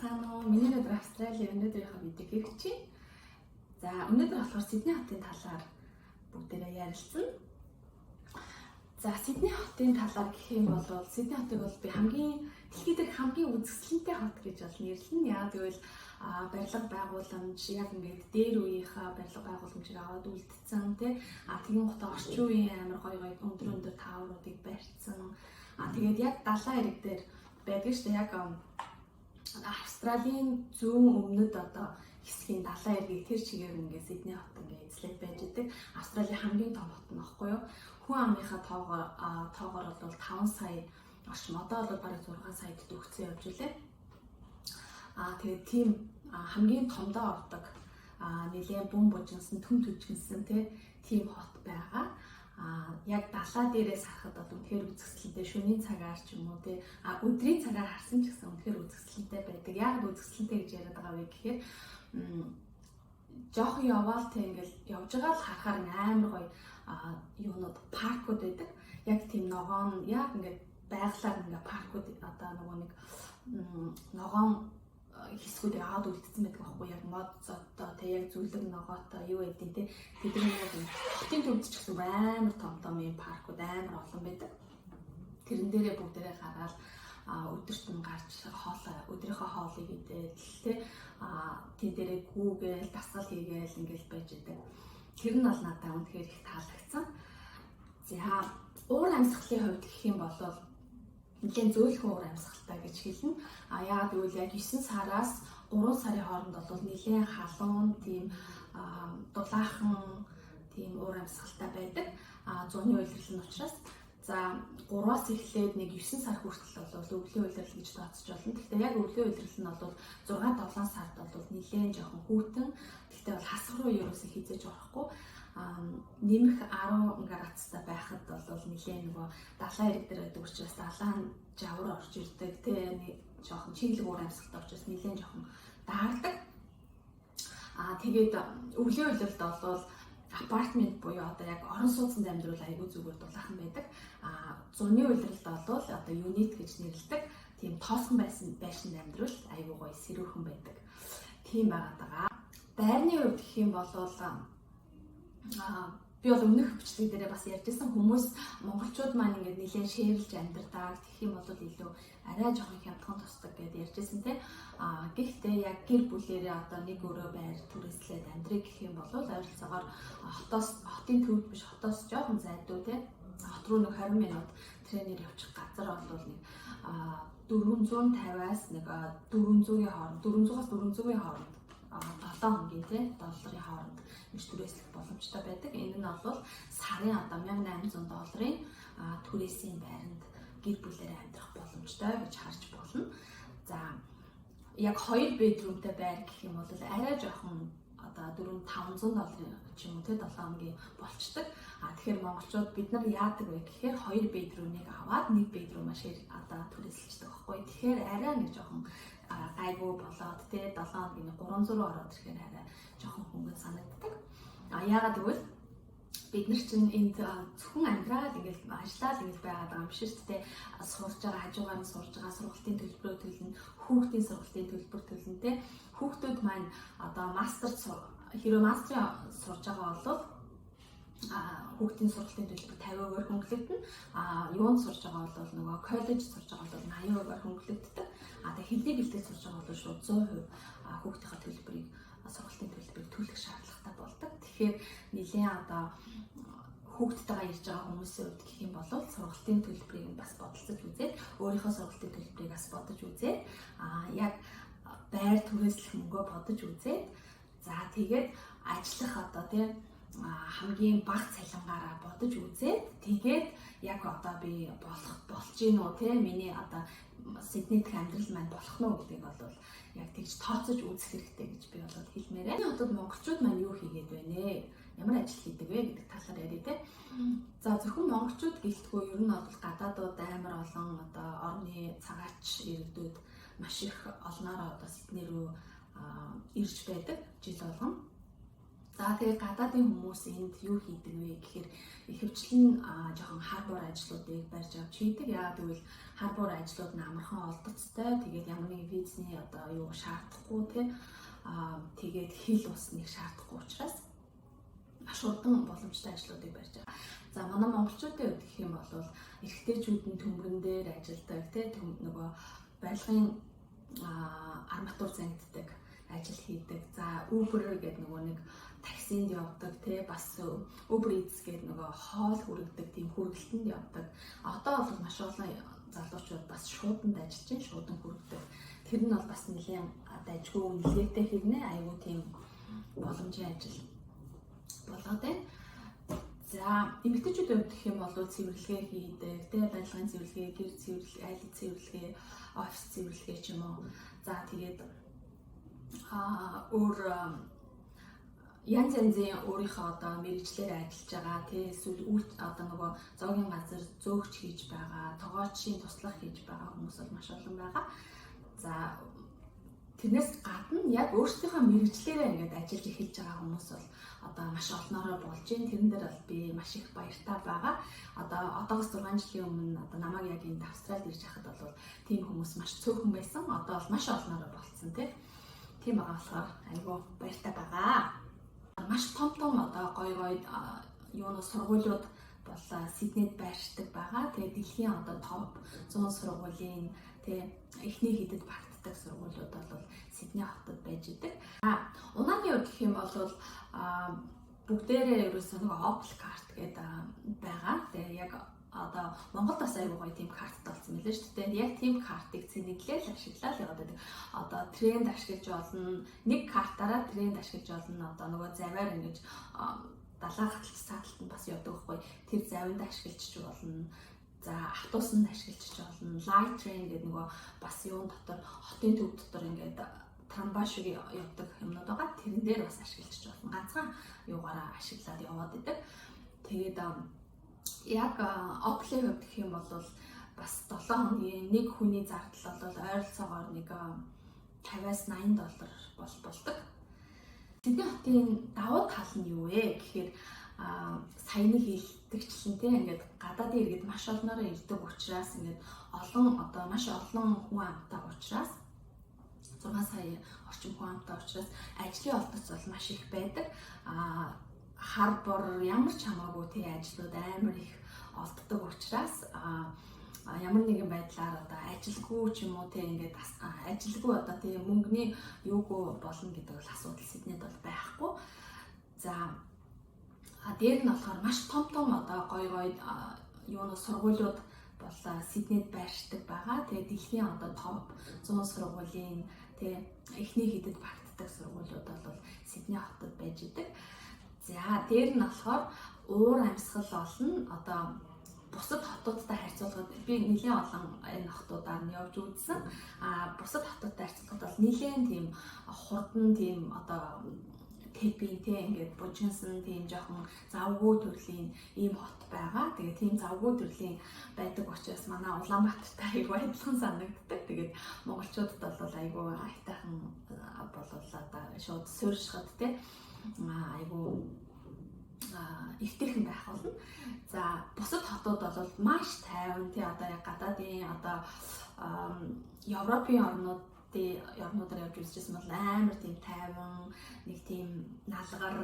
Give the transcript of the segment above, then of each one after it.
Сайн уу? Миний өдөр Австрали өнөөдрийнхөө видеог хийх чинь. За өнөөдөр болохоор Сидней хотын талаар бүгдээрээ ярилцсан. За Сидней хотын талаар гэх юм бол Сидней хотыг бол би дэлхийд дэх хамгийн үзэсгэлэнтэй хот гэж бол нэрлэнэ. Яагаад гэвэл барилга байгууламж яг ингээд дээр үеийнхаа барилга байгууламжийг аваад үлдсэн тийм. Тэгин гот орчин үеийн амар гоё өндөр таавруудыг барьсан. Тэгээд яг далайн ирэг дээр байдаг шүү дээ. Яг Австралийн зүүн өмнөд хэсгийн далайн иргэн тэр чигээр ингээд Сидней хот ингээд эзлээд байж байгаа. Австралийн хамгийн том хот нь баггүй юу? Хүн амынхаа тоогоор бол 5 сая орчим, одоо бол бараг 6 саяд төгссөн явж илээ. Тэгээд тийм хамгийн томдоо ордог нэлээд бүм бужинсан, төм төжгөнсөн тийм хот байгаа. Яг далаа дээрээс харахад бол үнэхээр үзэсгэлэнтэй, шөнийн цагаар ч юм уу өдрийн цагаар харсан ч гэсэн үнэхээр үзэсгэлэнтэй байдаг. Яг үзэсгэлэнтэй гэж яриад байгаа вэ гэхээр жоохон яваал ингээл явж байгаа л харахаар амар гоё юунууд паркууд байдаг. Яг тийм ногоон яг ингээд байгалаар ингээд паркууд нөгөө нэг ногоон хэсгүүдийг аваад үлдсэн байдаг байхгүй яг мод зоттой яг зүлэг ногоотой юу гэдэг те тэдний хотын төвд ч гэсэн амар том юм паркууд амар олон байдаг. Тэрэн дээрээ бүгдээрээ гараад өдөрт нь гарч өдрийнхөө хоолыг идээд те тийм дээрээ гүүгээл дасгал хийгээл ингээл байж байдаг. Тэр нь бол надад үнэхээр их таалагдсан. За уур амьсгалын хувьд гэх юм бол нэгэн зөөлхөн уур амьсгалтай гэж хэлнэ. Яагаад гэвэл яг 9 сараас 3 сарын хооронд бол нэлээд халуун тийм дулаахан тийм уур амьсгалтай байдаг. Зуны улирал нь учраас за 3-аас эхлээд нэг 9 сар хүртэл бол өвлийн улирал гэж тооцож болно. Гэхдээ яг өвлийн улирал нь бол 6-7 сард бол нэлээд жоохон хүүтэн. Гэхдээ бол хасах руу ерөөсөө хизээж орохгүй. Нэмэх 10 градустай байхад бол нэлээд нөгөө далайн ирэг дээр байдаг учраас далайн жавар орж ирдэг тийм нэг жоохон чиглэг уур амьсгалтай учраас нэлээд жоохон даардаг. Тэгээд өвлийн улиралд бол апартмент буюу одоо яг орон сууцнд амьдрал айгүй зүгээр дулаахан байдаг. Зуны улиралд бол одоо юнит гэж нэрлэдэг. Тийм тоосон байшинд амьдрал айгүй гоё сэрүүхэн байдаг. Тийм байгаа. Байрны хувьд гэх юм бол би бол өмнөх бичлэг дээрээ бас ярьжсэн хүмүүс монголчууд маань ингээд нэлээд шеэрлж амьдардаг. Тэгэх юм бол илүү арай жоохон хямдхан тусдаг гэдээ ярьжсэн тийм. Гэхдээ яг гэр бүлээрээ одоо нэг өрөө байр түрээслээд амьдрыг гэх юм бол ойролцоогоор хотын төвд биш хотоос жоохон зайдуу тийм. Хот руу нэг 20 минут тренер явчих газар бол нэг 450-аас нэг 400-ийн хооронд 400-аас 400-ийн хооронд 7 хоногийн долларын хооронд нэг түрээслэх боломжтой байдаг. Энэ нь бол сарын одоо $1800 түрээсийн байранд гэр бүлээрээ амьдрах боломжтой гэж харж болно. За яг 2 бедрумтай байр гэх юм бол арай жоохон одоо $400-500 ч юм уу 7 хоногийн болчдөг. Тэгэхээр монголчууд бид нар яадаг вэ гэхээр 2 бедрумыг аваад 1 бедрумаа одоо түрээсэлждэг байхгүй. Тэгэхээр арай нэг жоохон гайгүй болоод 7 хоногийн 300 ороод ирэхээр арай жоохон хөнгөн санагддаг. Яагаад гэвэл бид нар чинь энд зөвхөн амьдраад ингээд ажиллаад ингээд байгаад байгаа юм биш үү те. Сурж байгаа хажуугаар нь сурж байгаа сургалтын төлбөрөө төлнө, хүүхдийн сургалтын төлбөр төлнө те. Хүүхдүүд маань одоо мастерын сурж байгаа бол хүүхдийн сургалтын төлбөр 50%-аар хөнгөлөгдөн. Юунд сурж байгаа бол нөгөө коллеж сурж байгаа бол 80%-аар хөнгөлөгддөг. Тэгээ хэдий бэлтгэж сурж байгаа бол шууд 100% хүүхдийнхээ төлбөрийг сургалтын төлбөрийг төлөх шаардлагатай болдог. Тэгэхээр нэлийн одоо хүүхдтэйгээ ирж байгаа хүмүүсийн хувьд гэх юм бол сургалтын төлбөрийг бас бодолцож үзээд өөрийнхөө сургалтын төлбөрийг бас бодож үзээд яг байр түрээслэх мөнгөө бодож үзээд за тэгээд ажиллах одоо тийм хамгийн бага цалингаараа бодож үзээд тэгээд яг одоо би болж гин үү те миний одоо Сидней дэх амьдрал маань болох нь гэдгийг бол яг тэгж тооцож үзэх хэрэгтэй гэж би бол хэлмээр байна. Хотод монголчууд маань юу хийгээд байна вэ? Ямар ажил хийдэг вэ гэдэг талаар яриа те. За зөвхөн монголчууд гэлтгүй ер нь бол гадаадууд амар олон одоо орны цагаач иргэдүүд маш их олноор одоо Сидней рүү ирж байдаг жил болгон. За тэгээ гадаадын хүмүүс энд юу хийдэг вэ гэхээр ихэвчлэн жоохон харбор ажлуудыг барьж авч хийдэг. Яагаад гэвэл харбор ажлууд нь амархан олдоцтой. Тэгээд ямар нэгэн визний одоо юу шаардахгүй тий. Тэгээд хэл ус нэг шаардахгүй учраас маш хурдан боломжтой ажлуудыг барьж байгаа. За манай монголчуудын хувьд гэх юм бол эрэгтэйчүүд нь төмөрөн дээр ажилладаг тий. Нөгөө барилгын арматур зангиддаг ажил хийдэг. За Uber гэдэг нөгөө нэг таксинд явдаг тий, бас Uber Eats гэдэг нөгөө хоол хүргэдэг тийм хүргэлтэнд явдаг. Одоо бол маш олон залуучууд бас шууданд ажиллаж байна, шуудан хүргэдэг. Тэр нь бол бас нэлээд дайггүй нэлээдтэй хэрнээ аюу тийм боломжийн ажил болоод байна. За эмэгтэйчүүдийн хувьд гэх юм бол цэвэрлэгээ хийдэг, тий, барилгын цэвэрлэгээ, гэр цэвэрлэгээ, айлын цэвэрлэгээ, офис цэвэрлэгээ ч юм уу. За тэгээд өөр янз янзын өөрийнхөө одоо мэрэгчлэр ажиллаж байгаа тий, эсвэл одоо нөгөө зоогийн газар зөөгч хийж байгаа, тогоочийн туслах хийж байгаа хүмүүс бол маш олон байгаа. За тэрнээс гадна яг өөрсдийнхөө мэрэгчлэрээ ингээд ажиллаж эхэлж байгаа хүмүүс бол одоо маш олноороо болж байна. Тэрэн дээр бол би маш их баяртай байгаа. Одоогоос 6 жилийн өмнө одоо намайг яг энд Австралид ирж хахад бол тийм хүмүүс маш цөөхөн байсан. Одоо бол маш олноороо болцсон тий. Тийм байгаа болохоор айгүй баяртай байгаа. Маш том одоо гой юунаас сургуулиуд бол Сиднейд байршдаг байгаа. Тэгээ дэлхийн одоо топ 100 сургуулийн тий эхний хідэд багтдаг сургуулиуд бол Сидней хотод байж идэг. Унааны хувьд гэх юм бол бүгдээрээ ерөөсөө нэг Opel карт гэдэг байгаа. Тэгээ яг одоо Монголд бас аюу гоё тийм карт болсон мэлээ шүү дээ. Яг тийм картыг цэнэглээл ашиглаад яваад байдаг. Одоо тренд ашиглаж болно. Нэг картаараа тренд ашиглаж болно. Одоо нөгөө заваар ингэж далаа гаталт сааталтанд бас явдаг байхгүй. Тэр завинд ашиглаж болно. За автобусанд ашиглаж болно. Light train гэдэг нөгөө бас юун дотор хотын төв дотор ингээд трамвай шиг явдаг юмнууд байгаа. Тэрэн дээр бас ашиглаж болно. Ганцхан юугаараа ашиглаад яваад байдаг. Тэгээд яг Opel-ийн хувьд гэх юм бол бас 7 хоногийн нэг хүний зардал бол ойролцоогоор нэг $50-80 болдог. Сидней хотын давуу тал нь юу вэ гэхээр саяны хэлдэгчлэн тийм ингээд гадаадын иргэд маш олноороо ирдэг учраас ингээд маш олон хүн амтай учраас 6 сая орчим хүн амтай учраас ажлын олдоц бол маш их байдаг. Харбор ямар ч хамаагүй тий ажлууд амар их олддог учраас ямар нэгэн байдлаар одоо ажилгүй ч юм уу тий ингээд ажилгүй одоо тий мөнгөний юугүй болно гэдэг бол асуудал Сиднейд бол байхгүй. За дээр нь болохоор маш том одоо гой юунаас сургуулиуд бол Сиднейд байршдаг байгаа. Тэгээ дэлхийн одоо топ 100 сургуулийн тий эхний хідэд багтдаг сургуулиуд бол Сидней хотод байж идэг. За дээр нь болохоор уур амьсгал олон одоо бусад хотуудтай харьцуулахад би нэлээд олон энэ хотуудаар нь явж үзсэн. Бусад хотуудтай харьцуулахад бол нэлээд тийм хурдан тийм одоо тэпийн тий ингээд бужинсан тийм жоохон завгүй төрлийн ийм хот байгаа. Тэгээ тийм завгүй төрлийн байдаг учраас манай Улаанбаатартай айгүй адилхан санагддаг. Тэгээд монголчуудад бол айгүй айтайхан болол одоо шууд суурьшихад тий айгүй эвтэйхэн байх болно. За бусад хотууд бол маш тайван тий одоо яг гадаадын одоо Европын орнуудаар явж үзчихсэн бол амар тийм тайван нэг тийм налгар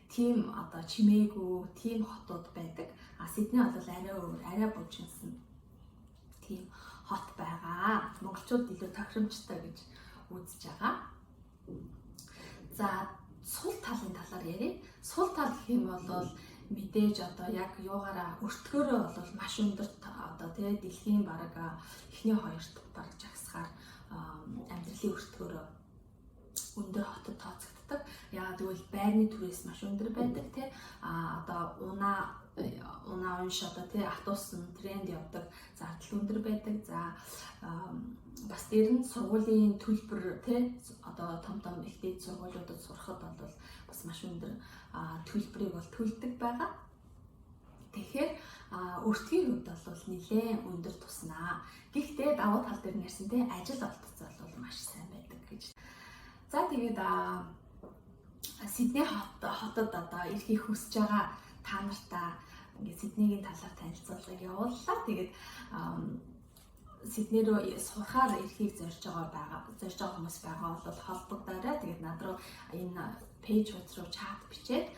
тийм одоо чимээгүй тийм хотууд байдаг. Сидней бол арай бужинсан тийм хот байгаа. Монголчууд илүү тохиромжтой гэж үзэж байгаа. За сул талын талаар ярив. Сул тал гэх юм бол мэдээж одоо яг юугаараа өртгөөрөө бол маш өндөр одоо тий дэлхийн бараг эхний хоёрт бараг жагсахаар амьдралын өртгөөрөө өндөр хотод тооцогддог. Яагаад гэвэл байрны түрээс маш өндөр байдаг тий одоо унаа унш одоо тий автобус тренд явдаг зардал өндөр байдаг. За бас дээр нь сургуулийн төлбөр тий одоо том их дээд сургуулиудад сурахад бол бас маш өндөр төлбөрийг бол төлдөг байгаа. Тэгэхээр өртгийн хувьд бол нэлээд өндөр туснаа. Гэхдээ давуу тал дээр нэрсэн тий ажил олдцол бол маш сайн байдаг гэж. За тэгээд Сидней хотод одоо ирэхийг хүсэж байгаа та нартаа ингээд Сиднейгийн талаар танилцуулга явууллаа. Тэгээд Сидней рүү сурахаар ирэхийг зорж байгаа хүмүүс байгаа бол холбогдоорой. Тэгээд над руу энэ пэйж руу чат бичээд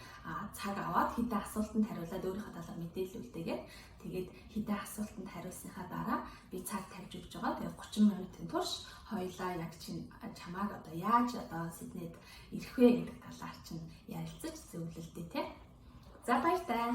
цаг аваад хэдэн асуултанд хариулаад өөрийнхөө талаар мэдээлэл үлдээгээд тэгээд хэдэн асуултанд хариулсныхаа дараа би цаг тавьж өгч байгаа. Тэгээд 30 минутын турш хоёулаа яг чамааг одоо яаж одоо Сиднейд ирэх вэ гэдэг талаар чинь ярилцаж зөвлөлдөө тий. За баяртай.